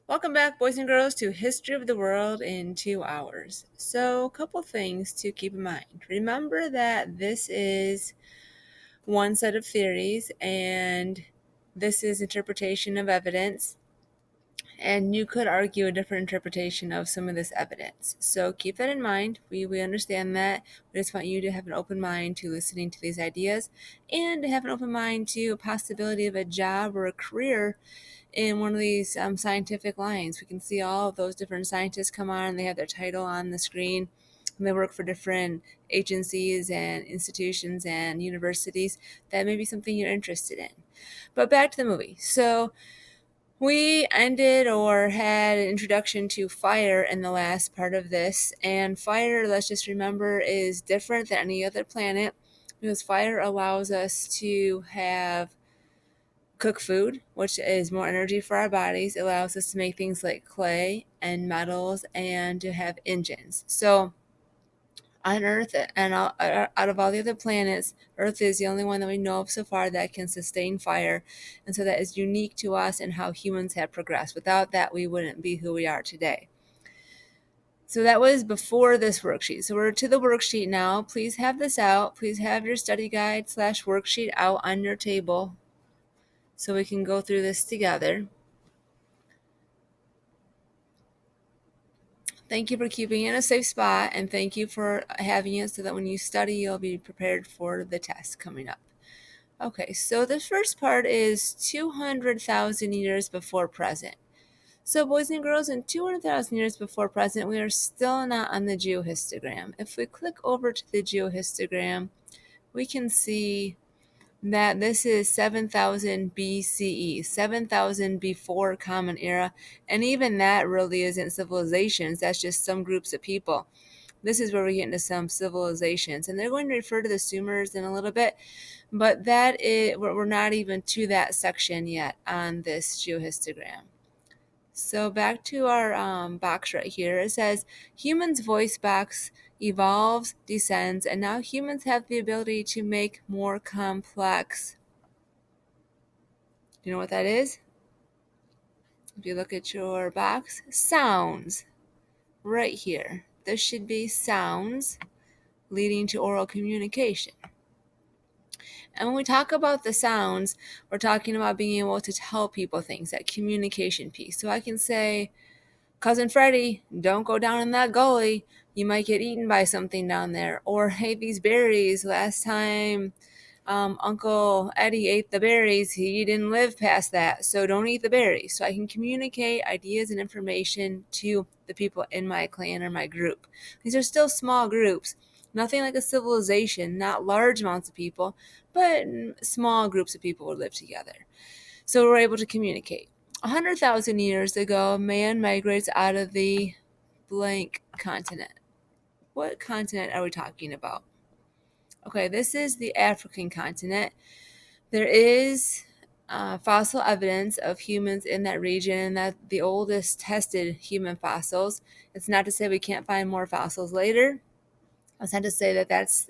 Welcome back, boys and girls, to History of the World in 2 hours. So, a couple things to keep in mind. Remember that this is one set of theories and this is interpretation of evidence, and you could argue a different interpretation of some of this evidence. So, keep that in mind. We understand that. We just want you to have an open mind to listening to these ideas and to have an open mind to a possibility of a job or a career in one of these scientific lines. We can see all of those different scientists come on and they have their title on the screen. And they work for different agencies and institutions and universities. That may be something you're interested in. But back to the movie. So we ended or had an introduction to fire in the last part of this. And fire, let's just remember, is different than any other planet because fire allows us to have cook food, which is more energy for our bodies. It allows us to make things like clay and metals and to have engines. So on Earth and out of all the other planets, Earth is the only one that we know of so far that can sustain fire. And so that is unique to us and how humans have progressed. Without that, we wouldn't be who we are today. So that was before this worksheet. So we're to the worksheet now. Please have this out. Please have your study guide / worksheet out on your table so we can go through this together. Thank you for keeping it in a safe spot, and thank you for having it so that when you study, you'll be prepared for the test coming up. Okay, so the first part is 200,000 years before present. So, boys and girls, in 200,000 years before present, we are still not on the geohistogram. If we click over to the geohistogram, we can see that this is 7,000 BCE, 7,000 before Common Era, and even that really isn't civilizations, that's just some groups of people. This is where we get into some civilizations, and they're going to refer to the Sumers in a little bit, but we're not even to that section yet on this geohistogram. So back to our box right here, it says humans' voice box evolves, descends, and now humans have the ability to make more complex. Do you know what that is? If you look at your box, sounds right here. This should be sounds leading to oral communication. And when we talk about the sounds, we're talking about being able to tell people things, that communication piece. So I can say, Cousin Freddie, don't go down in that gully. You might get eaten by something down there. Or, hey, these berries, last time Uncle Eddie ate the berries, he didn't live past that, so don't eat the berries. So I can communicate ideas and information to the people in my clan or my group. These are still small groups, nothing like a civilization, not large amounts of people, but small groups of people would live together. So we're able to communicate. 100,000 years ago, man migrates out of the blank continent. What continent are we talking about? Okay, this is the African continent. There is fossil evidence of humans in that region, that the oldest tested human fossils. It's not to say we can't find more fossils later. It's not to say that that's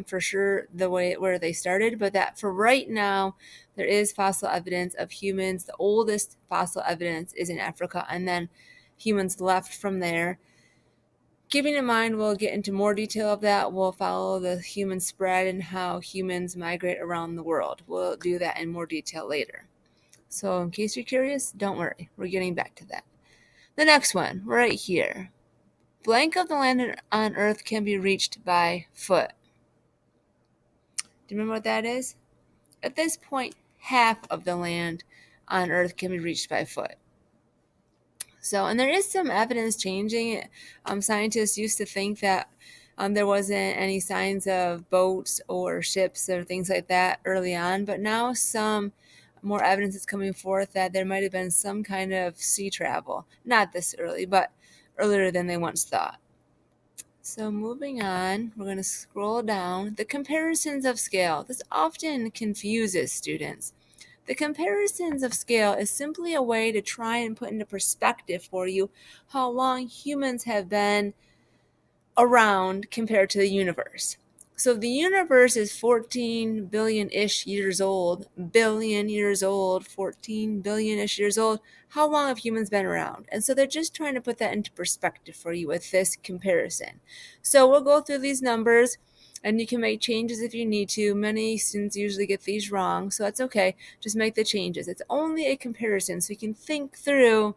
for sure the way where they started, but that for right now, there is fossil evidence of humans. The oldest fossil evidence is in Africa, and then humans left from there. Keeping in mind, we'll get into more detail of that. We'll follow the human spread and how humans migrate around the world. We'll do that in more detail later. So in case you're curious, don't worry. We're getting back to that. The next one, right here. Blank of the land on Earth can be reached by foot. Do you remember what that is? At this point, half of the land on Earth can be reached by foot. So, and there is some evidence changing. Scientists used to think that there wasn't any signs of boats or ships or things like that early on, but now some more evidence is coming forth that there might have been some kind of sea travel. Not this early, but earlier than they once thought. So moving on, we're going to scroll down. The comparisons of scale. This often confuses students. The comparisons of scale is simply a way to try and put into perspective for you how long humans have been around compared to the universe. So the universe is 14 billion-ish years old, 14 billion-ish years old. How long have humans been around? And so they're just trying to put that into perspective for you with this comparison. So we'll go through these numbers and you can make changes if you need to. Many students usually get these wrong, so that's okay. Just make the changes. It's only a comparison, so you can think through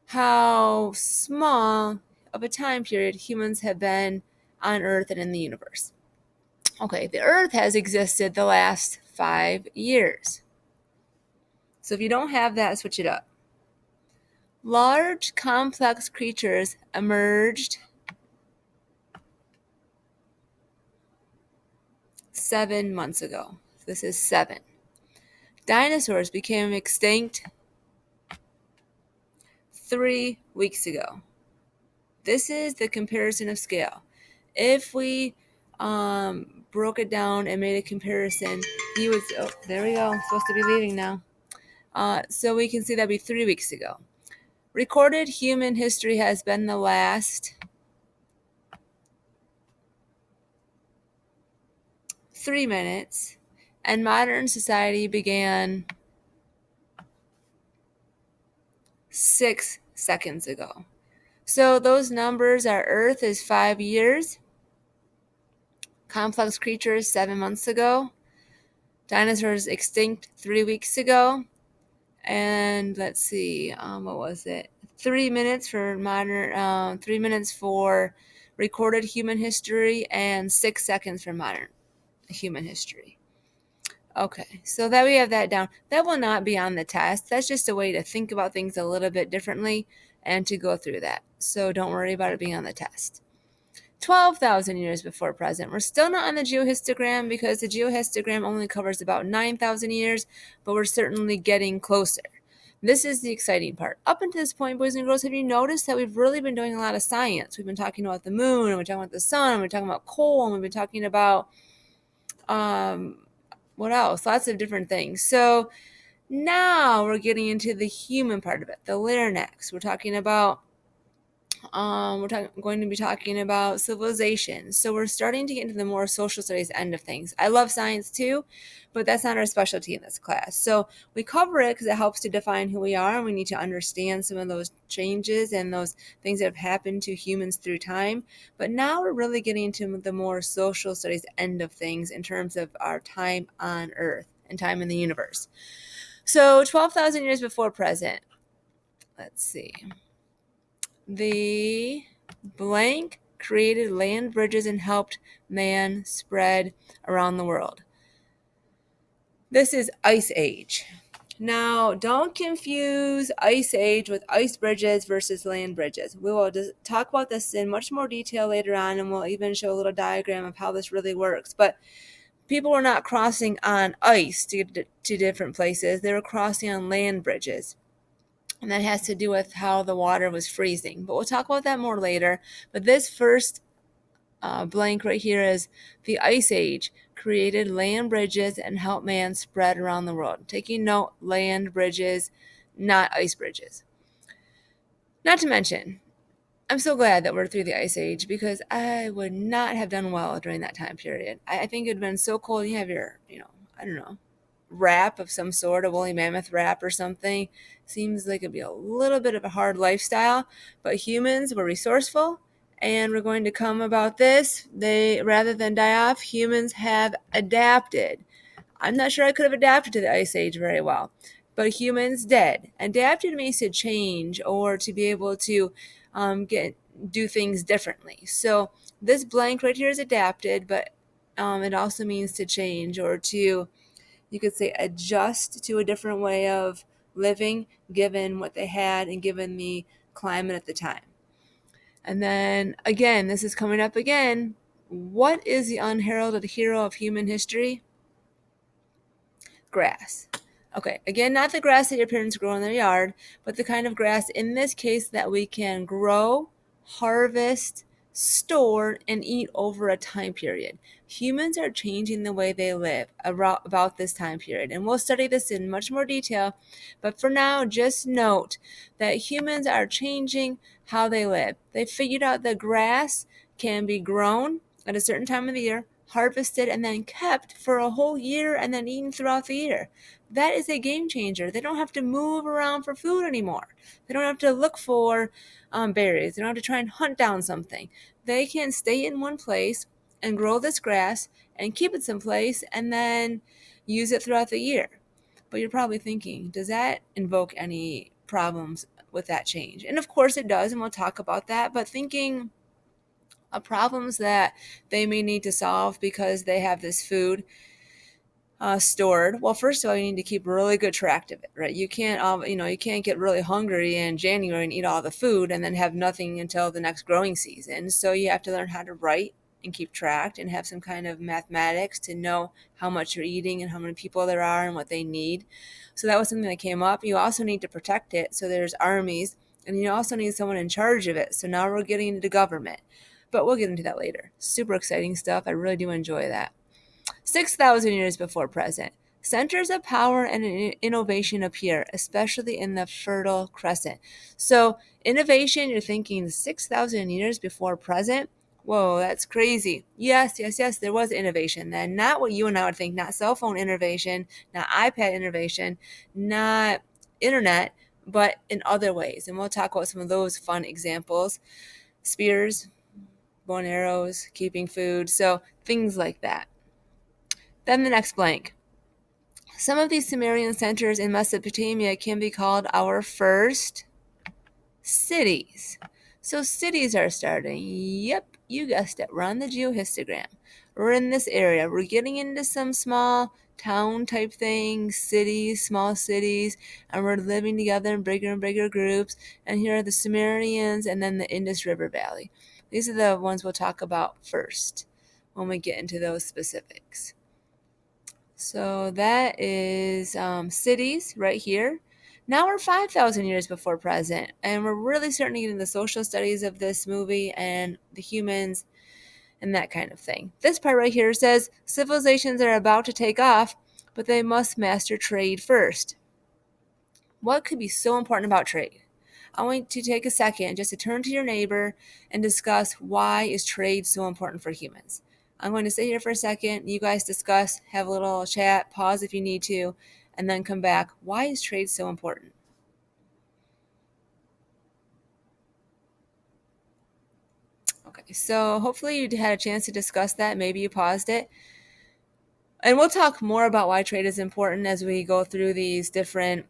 how small of a time period humans have been on Earth and in the universe. Okay, the Earth has existed the last 5 years. So if you don't have that, switch it up. Large, complex creatures emerged 7 months ago. This is 7. Dinosaurs became extinct 3 weeks ago. This is the comparison of scale. If we broke it down and made a comparison, you would, oh, there we go. I'm supposed to be leaving now. So we can see that'd be 3 weeks ago. Recorded human history has been the last 3 minutes, and modern society began 6 seconds ago. So those numbers are Earth is 5 years, complex creatures 7 months ago, dinosaurs extinct 3 weeks ago, and let's see, what was it? 3 minutes for modern, 3 minutes for recorded human history, and 6 seconds for modern human history. Okay, so that we have that down. That will not be on the test. That's just a way to think about things a little bit differently and to go through that. So don't worry about it being on the test. 12,000 years before present. We're still not on the geohistogram because the geohistogram only covers about 9,000 years, but we're certainly getting closer. This is the exciting part. Up until this point, boys and girls, have you noticed that we've really been doing a lot of science? We've been talking about the moon, and we're talking about the sun, and we're talking about coal, and we've been talking about what else? Lots of different things. So now we're getting into the human part of it, the larynx. We're talking about going to be talking about civilization. So we're starting to get into the more social studies end of things. I love science too, but that's not our specialty in this class. So we cover it because it helps to define who we are, and we need to understand some of those changes and those things that have happened to humans through time. But now we're really getting into the more social studies end of things in terms of our time on Earth and time in the universe. So 12,000 years before present. Let's see. The blank created land bridges and helped man spread around the world. This is Ice Age. Now, don't confuse Ice Age with ice bridges versus land bridges. We will talk about this in much more detail later on, and we'll even show a little diagram of how this really works. But people were not crossing on ice to get to different places. They were crossing on land bridges. And that has to do with how the water was freezing. But we'll talk about that more later. But this first blank right here is the Ice Age created land bridges and helped man spread around the world. Taking note, land bridges, not ice bridges. Not to mention, I'm so glad that we're through the Ice Age because I would not have done well during that time period. I think it would have been so cold. You have your, I don't know, wrap of some sort, a woolly mammoth wrap or something. Seems like it'd be a little bit of a hard lifestyle, but humans were resourceful, and we're going to come about this. They, rather than die off, humans have adapted. I'm not sure I could have adapted to the Ice Age very well, but humans did. Adapted means to change or to be able to do things differently. So this blank right here is adapted, but it also means to change or to, you could say, adjust to a different way of living given what they had and given the climate at the time. And then again, this is coming up again. What is the unheralded hero of human history? Grass. Okay, again, not the grass that your parents grow in their yard, but the kind of grass in this case that we can grow, harvest, store, and eat over a time period. Humans are changing the way they live about this time period, and we'll study this in much more detail, but for now, just note that humans are changing how they live. They figured out that grass can be grown at a certain time of the year, harvested, and then kept for a whole year and then eaten throughout the year. That is a game changer. They don't have to move around for food anymore. They don't have to look for berries. They don't have to try and hunt down something. They can stay in one place and grow this grass and keep it someplace and then use it throughout the year. But you're probably thinking, does that invoke any problems with that change? And of course it does, and we'll talk about that. But thinking of problems that they may need to solve because they have this food stored. Well, first of all, you need to keep really good track of it, right? You can't, you can't get really hungry in January and eat all the food and then have nothing until the next growing season. So you have to learn how to write and keep track and have some kind of mathematics to know how much you're eating and how many people there are and what they need. So that was something that came up. You also need to protect it. So there's armies, and you also need someone in charge of it. So now we're getting into government, but we'll get into that later. Super exciting stuff. I really do enjoy that. 6,000 years before present, centers of power and innovation appear, especially in the Fertile Crescent. So, innovation, you're thinking 6,000 years before present? Whoa, that's crazy. Yes, yes, yes, there was innovation then. Not what you and I would think, not cell phone innovation, not iPad innovation, not internet, but in other ways. And we'll talk about some of those fun examples. Spears, bow and arrows, keeping food, so things like that. Then the next blank. Some of these Sumerian centers in Mesopotamia can be called our first cities. So cities are starting. Yep, you guessed it. We're on the geohistogram. We're in this area. We're getting into some small town type things, cities, small cities, and we're living together in bigger and bigger groups. And here are the Sumerians and then the Indus River Valley. These are the ones we'll talk about first when we get into those specifics. So that is cities right here. Now we're 5,000 years before present, and we're really starting to get into the social studies of this movie and the humans and that kind of thing. This part right here says civilizations are about to take off, but they must master trade first. What could be so important about trade? I want to take a second just to turn to your neighbor and discuss why is trade so important for humans. I'm going to sit here for a second. You guys discuss, have a little chat, pause if you need to, and then come back. Why is trade so important? Okay, so hopefully you had a chance to discuss that. Maybe you paused it. And we'll talk more about why trade is important as we go through these different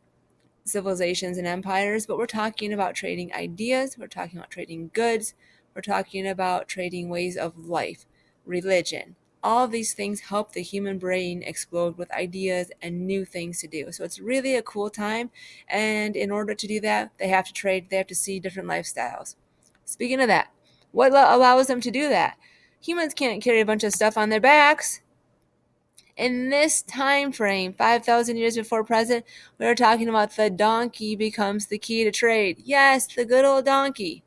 civilizations and empires, but we're talking about trading ideas, we're talking about trading goods, we're talking about trading ways of life, religion. All of these things help the human brain explode with ideas and new things to do. So it's really a cool time, and in order to do that, they have to trade, they have to see different lifestyles. Speaking of that, what allows them to do that? Humans can't carry a bunch of stuff on their backs. In this time frame, 5,000 years before present, we are talking about the donkey becomes the key to trade. Yes, the good old donkey.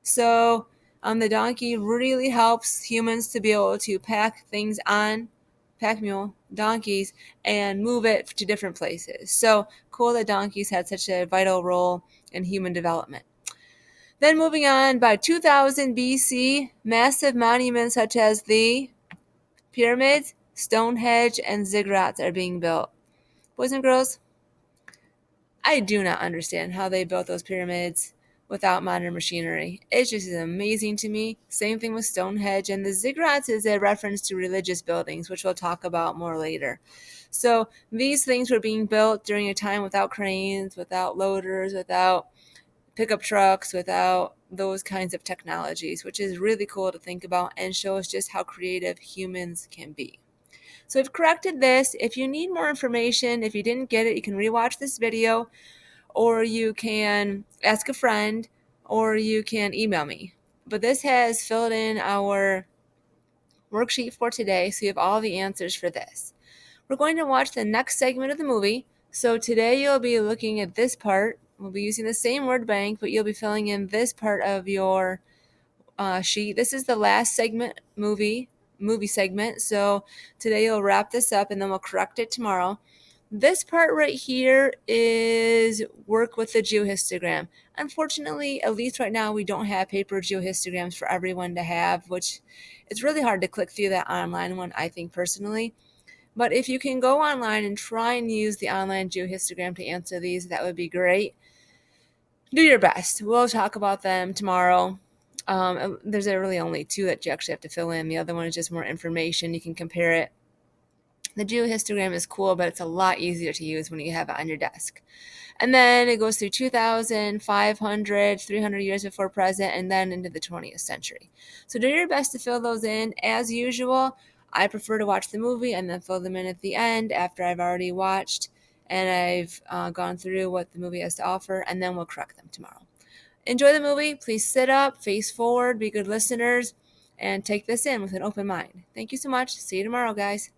So the donkey really helps humans to be able to pack things on, pack mule, donkeys, and move it to different places. So cool that donkeys had such a vital role in human development. Then moving on, by 2000 BC, massive monuments such as the pyramids, Stonehenge, and ziggurats are being built. Boys and girls, I do not understand how they built those pyramids without modern machinery. It's just amazing to me. Same thing with Stonehenge, and the ziggurats is a reference to religious buildings, which we'll talk about more later. So these things were being built during a time without cranes, without loaders, without pickup trucks, without those kinds of technologies, which is really cool to think about and shows just how creative humans can be. So I've corrected this. If you need more information, if you didn't get it, you can rewatch this video, or you can ask a friend, or you can email me. But this has filled in our worksheet for today, so you have all the answers for this. We're going to watch the next segment of the movie. So today you'll be looking at this part. We'll be using the same word bank, but you'll be filling in this part of your sheet. This is the last segment movie segment. So today you'll wrap this up and then we'll correct it tomorrow. This part right here is work with the geohistogram. Unfortunately, at least right now, we don't have paper geohistograms for everyone to have, which it's really hard to click through that online one, I think personally. But if you can go online and try and use the online geohistogram to answer these, that would be great. Do your best. We'll talk about them tomorrow. There's really only two that you actually have to fill in. The other one is just more information. You can compare it. The geohistogram is cool, but it's a lot easier to use when you have it on your desk. And then it goes through 2,000, 500, 300 years before present, and then into the 20th century. So do your best to fill those in. As usual, I prefer to watch the movie and then fill them in at the end after I've already watched and I've gone through what the movie has to offer, and then we'll correct them tomorrow. Enjoy the movie. Please sit up, face forward, be good listeners, and take this in with an open mind. Thank you so much. See you tomorrow, guys.